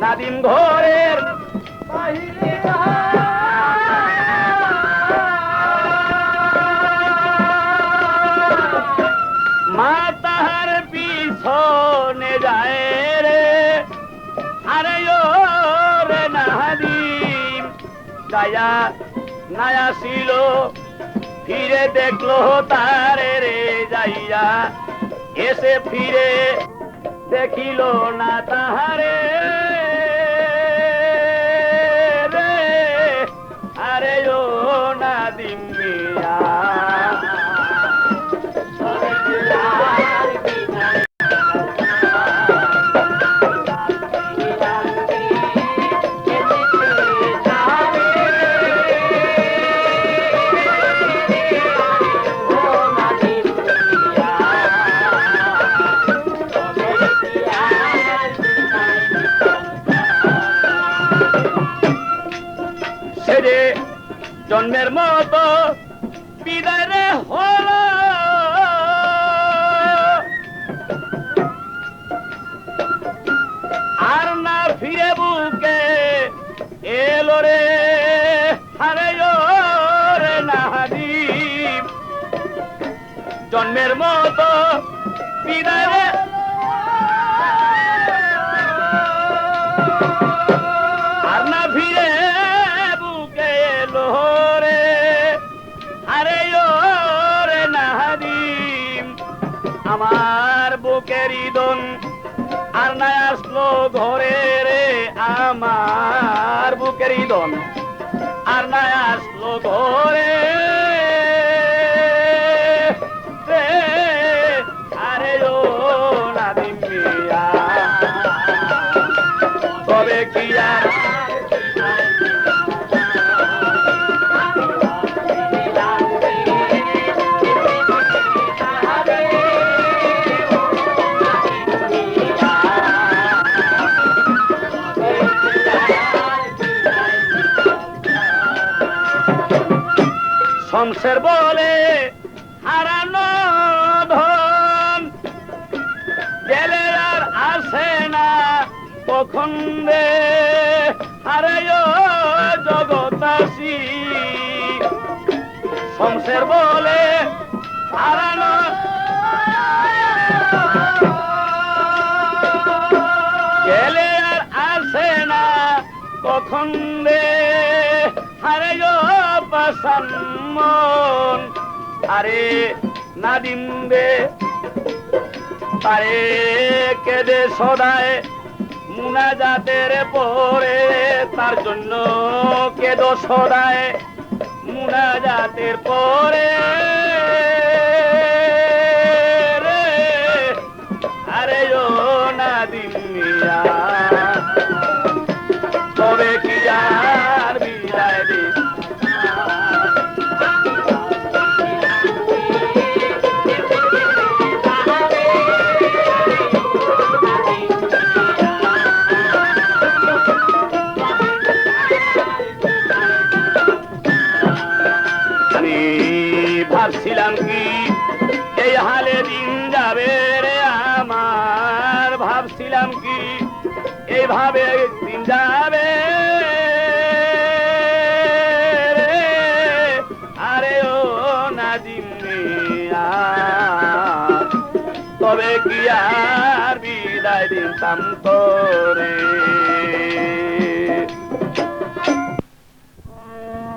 নাদিম ঘরের বাহিরে মা তাহার পিছনে যায় রে আরে ও রে নাদিম যায়া নায়া ছিল ফিরে দেখলো তারে রে যাইয়া এসে ফিরে দেখিল না তাহারে রে আরে ও নাদিম মিয়া জন্মের মতো বিদায় রে হল আর না ফিরে বুকে এলো রে হারে রে নাদিম জন্মের মতো বিদায় রে আর না ফিরে আমার বুকের দন আর না আসলো ঘরে রে আমার বুকের দন আর না আসলো ঘরে আরে ও নাদিম মিয়া তবে কি আর শমশের বলে হারানো ধন গেলে আর আসে না কখন রে আরে ও জগতাসী শমশের বলে হারানো গেলে আর আসে না কখন রে আরে ও পাশান মন আরে নাদিম রে আরে কেদে সদায় মুনাজাতের পরে তার জন্য কেদো সদায় মুনাজাতের পরে রে আরে ও নাদিম মিয়া তবে কি আর বিদায় দে ভাবছিলাম কি এই হালে দিন যাবে রে আমার ভাবছিলাম কি এইভাবে দিন যাবে আরে ও নাদিম মিয়া তবে কি আর বিদায় দিতাম তোরে